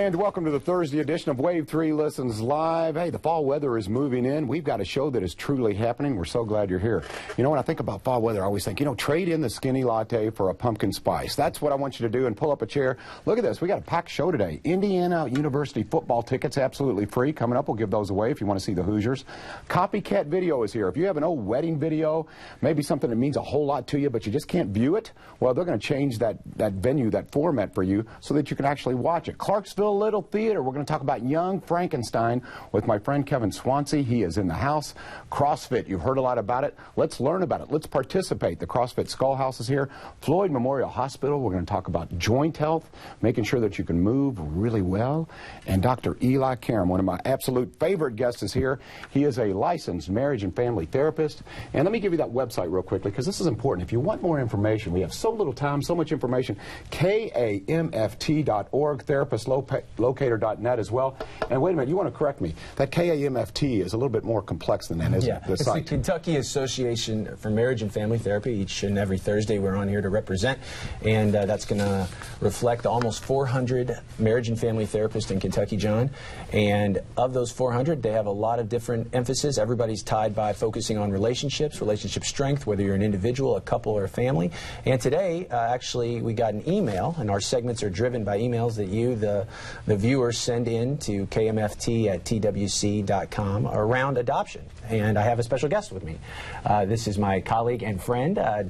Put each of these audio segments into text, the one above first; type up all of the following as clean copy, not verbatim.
And welcome to the Thursday edition of Wave 3 Listens Live. Hey, the fall weather is moving in. We've got a show that is truly happening. We're so glad you're here. You know, when I think about fall weather, I always think, you know, trade in the skinny latte for a pumpkin spice. That's what I want you to do, and pull up a chair. Look at this. We got a packed show today. Indiana University football tickets, absolutely free. Coming up, we'll give those away if you want to see the Hoosiers. Copycat video is here. If you have an old wedding video, maybe something that means a whole lot to you, but you just can't view it, well, they're going to change that venue, that format for you, so that you can actually watch it. Clarksville Little Theater. We're going to talk about Young Frankenstein with my friend Kevin Swansea. He is in the house. CrossFit, you've heard a lot about it. Let's learn about it. Let's participate. The CrossFit Skull House is here. Floyd Memorial Hospital, we're going to talk about joint health, making sure that you can move really well. And Dr. Eli Karam, one of my absolute favorite guests, is here. He is a licensed marriage and family therapist. And let me give you that website real quickly, because this is important. If you want more information, we have so little time, so much information. KAMFT.org, therapistlocator.net as well. And wait a minute, you want to correct me. That KAMFT is a little bit more complex than that, isn't it? It's the Kentucky Association for Marriage and Family Therapy. Each and every Thursday we're on here to represent, and that's going to reflect almost 400 marriage and family therapists in Kentucky, John. And of those 400, they have a lot of different emphasis. Everybody's tied by focusing on relationships, relationship strength, whether you're an individual, a couple, or a family. And today, actually, we got an email, and our segments are driven by emails that you, the viewers, send in to kmft@twc.com around adoption. And I have a special guest with me. This is my colleague and friend, Laura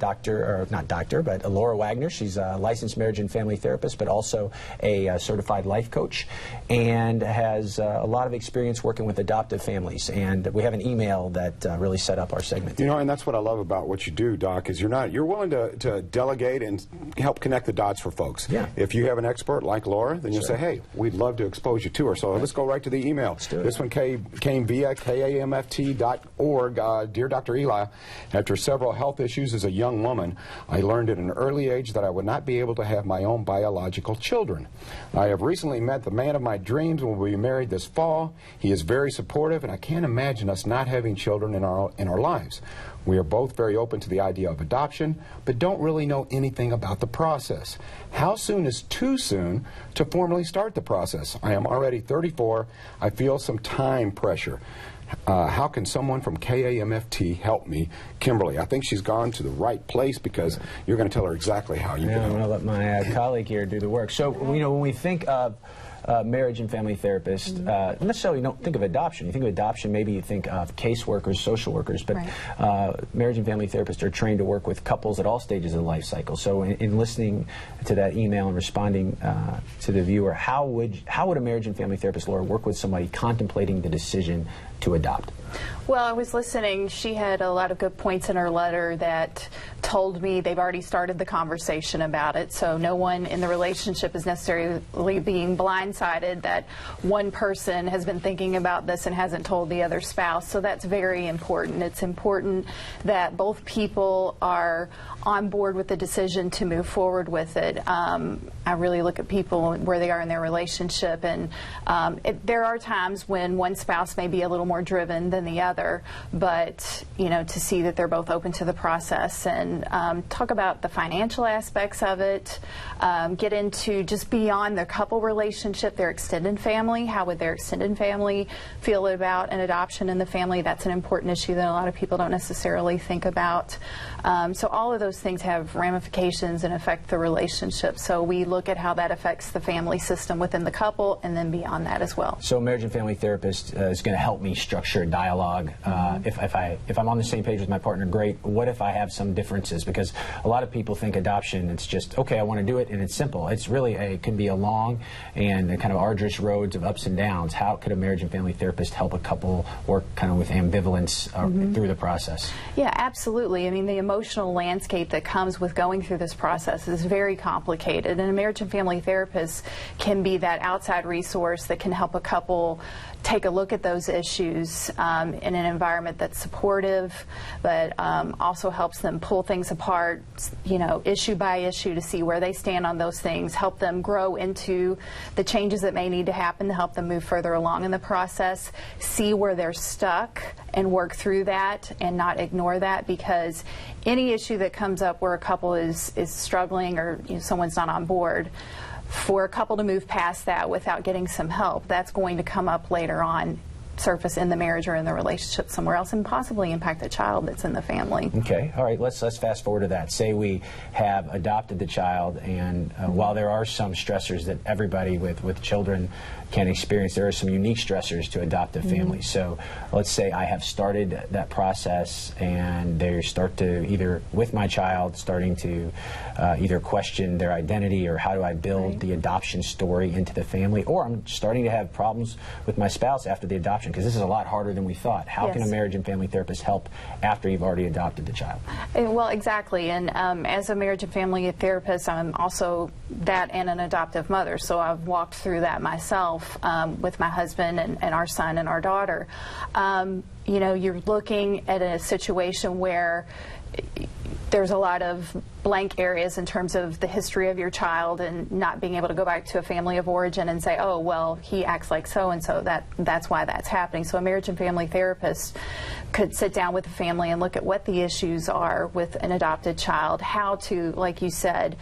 Wagner. She's a licensed marriage and family therapist, but also a certified life coach, and has a lot of experience working with adoptive families. And we have an email that really set up our segment. You know, and that's what I love about what you do, Doc, is you're willing to delegate and help connect the dots for folks. Yeah. If you have an expert like Laura, then you'll say, hey, we'd love to expose you to her. So let's go right to the email. Let's do it. This one came via KAMFT.org. Dear Dr. Eli, after several health issues as a young woman, I learned at an early age that I would not be able to have my own biological children. I have recently met the man of my dreams and will be married this fall. He is very supportive, and I can't imagine us not having children in our lives. We are both very open to the idea of adoption, but don't really know anything about the process. How soon is too soon to formally start the process? I am already 34. I feel some time pressure. How can someone from KAMFT help me? Kimberly. I think she's gone to the right place, because you're going to tell her exactly how you can help. I'm going to let my colleague here do the work. So, you know, when we think of marriage and family therapist, necessarily you don't think of adoption. You think of adoption, maybe you think of caseworkers, social workers, but marriage and family therapists are trained to work with couples at all stages of the life cycle. So in listening to that email and responding to the viewer, how would a marriage and family therapist, Laura, work with somebody contemplating the decision to adopt? Well, I was listening. She had a lot of good points in her letter that told me they've already started the conversation about it. So no one in the relationship is necessarily being blindsided that one person has been thinking about this and hasn't told the other spouse. So that's very important. It's important that both people are on board with the decision to move forward with it. I really look at people where they are in their relationship, and there are times when one spouse may be a little more driven than the other, but you know, to see that they're both open to the process, and talk about the financial aspects of it, get into just beyond their couple relationship, their extended family. How would their extended family feel about an adoption in the family? That's an important issue that a lot of people don't necessarily think about. So all of those things have ramifications and affect the relationship. So we look at how that affects the family system within the couple, and then beyond that as well. So a marriage and family therapist is going to help me structure a dialogue. If I'm on the same page with my partner, great. What if I have some differences? Because a lot of people think adoption, it's just, okay, I want to do it, and it's simple. It's really it can be a long and a kind of arduous roads of ups and downs. How could a marriage and family therapist help a couple work kind of with ambivalence through the process? Yeah, absolutely. I mean, the emotional landscape that comes with going through this process is very complicated, and a marriage and family therapist can be that outside resource that can help a couple take a look at those issues in an environment that's supportive, but also helps them pull things apart, you know, issue by issue, to see where they stand on those things, help them grow into the changes that may need to happen to help them move further along in the process, see where they're stuck and work through that and not ignore that, because any issue that comes up where a couple is struggling, or you know, someone's not on board, for a couple to move past that without getting some help, that's going to come up later on, surface in the marriage or in the relationship somewhere else, and possibly impact the child that's in the family. Okay, all right, let's fast forward to that. Say we have adopted the child, and while there are some stressors that everybody with children can experience, there are some unique stressors to adoptive families. So let's say I have started that process, and they start to, either with my child, starting to either question their identity or how do I build the adoption story into the family, or I'm starting to have problems with my spouse after the adoption, because this is a lot harder than we thought. How can a marriage and family therapist help after you've already adopted the child? Well, exactly. And as a marriage and family therapist, I'm also that and an adoptive mother. So I've walked through that myself with my husband and our son and our daughter. You know, you're looking at a situation where there's a lot of blank areas in terms of the history of your child, and not being able to go back to a family of origin and say, oh, well, he acts like so-and-so, that's why that's happening. So a marriage and family therapist could sit down with the family and look at what the issues are with an adopted child, how to, like you said,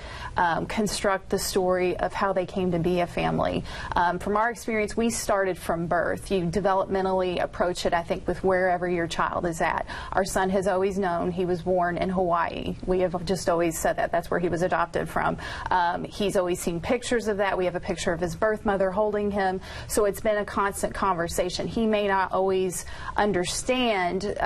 construct the story of how they came to be a family. From our experience, we started from birth. You developmentally approach it, I think, with wherever your child is at. Our son has always known he was born in Hawaii. We have just always said that. That's where he was adopted from. He's always seen pictures of that. We have a picture of his birth mother holding him. So it's been a constant conversation. He may not always understand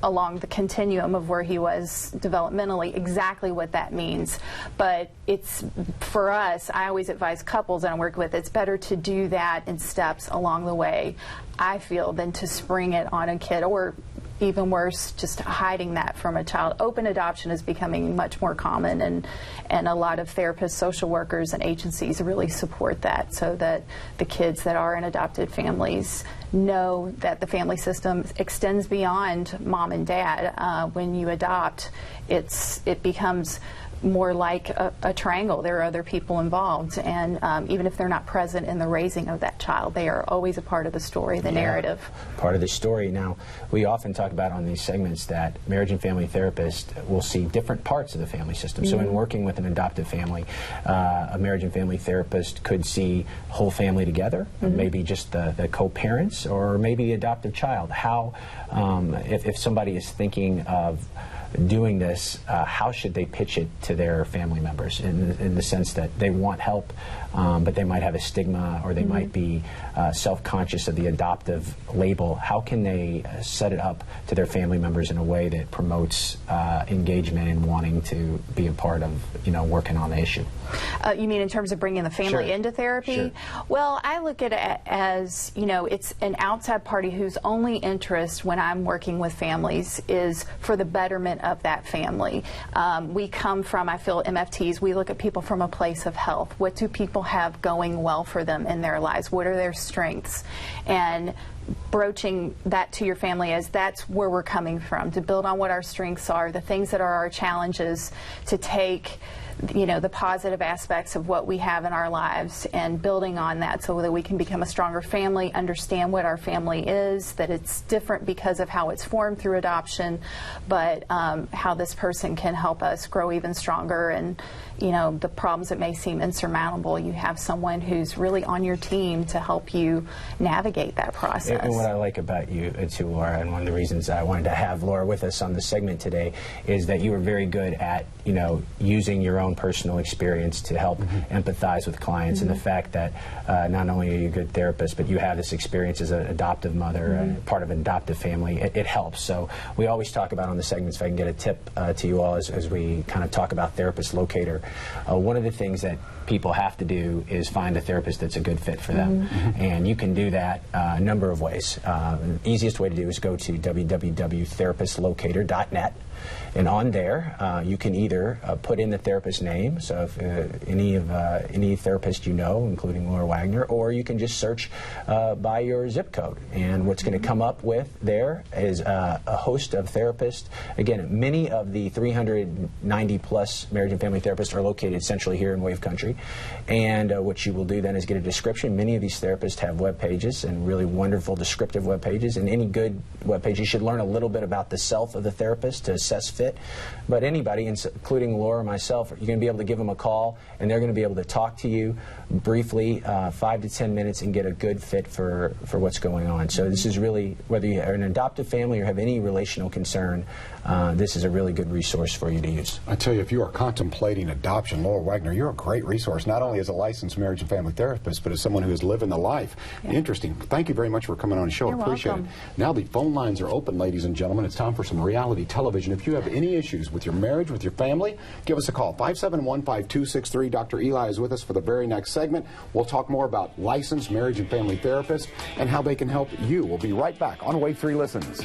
along the continuum of where he was developmentally exactly what that means. But it's, for us, I always advise couples that I work with, it's better to do that in steps along the way, I feel, than to spring it on a kid, or even worse, just hiding that from a child. Open adoption is becoming much more common, and a lot of therapists, social workers, and agencies really support that, so that the kids that are in adopted families know that the family system extends beyond mom and dad. When you adopt, it becomes more like a triangle. There are other people involved, and even if they're not present in the raising of that child, they are always a part of the story, the narrative. Part of the story. Now, we often talk about on these segments that marriage and family therapists will see different parts of the family system. So in working with an adoptive family, a marriage and family therapist could see whole family together, maybe just the co-parents, or maybe the adoptive child. How, if somebody is thinking of doing this, how should they pitch it to their family members, in the sense that they want help, but they might have a stigma, or they might be self-conscious of the adoptive label? How can they set it up to their family members in a way that promotes engagement and wanting to be a part of, working on the issue? You mean in terms of bringing the family into therapy? Sure. Well, I look at it as, it's an outside party whose only interest when I'm working with families is for the betterment of that family. We come from, I feel, MFTs, we look at people from a place of health. What do people have going well for them in their lives? What are their strengths? And broaching that to your family as that's where we're coming from, to build on what our strengths are, the things that are our challenges, to take the positive aspects of what we have in our lives and building on that so that we can become a stronger family, understand what our family is, that it's different because of how it's formed through adoption, but how this person can help us grow even stronger. And the problems that may seem insurmountable, you have someone who's really on your team to help you navigate that process. And what I like about you too, Laura, and one of the reasons I wanted to have Laura with us on the segment today, is that you were very good at using your own personal experience to help empathize with clients, and the fact that not only are you a good therapist, but you have this experience as an adoptive mother and part of an adoptive family. It helps. So we always talk about on the segments, if I can get a tip to you all as we kind of talk about Therapist Locator, one of the things that people have to do is find a therapist that's a good fit for them. And you can do that a number of ways. The easiest way to do is go to www.therapistlocator.net. And on there, you can either put in the therapist's name, so if any therapist including Laura Wagner, or you can just search by your zip code. And what's going to come up with there is a host of therapists. Again, many of the 390-plus marriage and family therapists are located centrally here in Wave Country. And what you will do then is get a description. Many of these therapists have web pages, and really wonderful descriptive web pages. And any good web page, you should learn a little bit about the self of the therapist to assess fit. But anybody, including Laura or myself, you're going to be able to give them a call, and they're going to be able to talk to you briefly, 5 to 10 minutes, and get a good fit for what's going on. So this is really, whether you are an adoptive family or have any relational concern, this is a really good resource for you to use. I tell you, if you are contemplating adoption, Laura Wagner, you're a great resource, not only as a licensed marriage and family therapist, but as someone who is living the life. Yeah. Interesting. Thank you very much for coming on the show. You're Appreciate welcome. it. Now the phone lines are open, ladies and gentlemen. It's time for some reality television. If you have any issues with your marriage, with your family, give us a call. 571-5263. Dr. Eli is with us for the very next segment. We'll talk more about licensed marriage and family therapists and how they can help you. We'll be right back on Wave 3 Listens.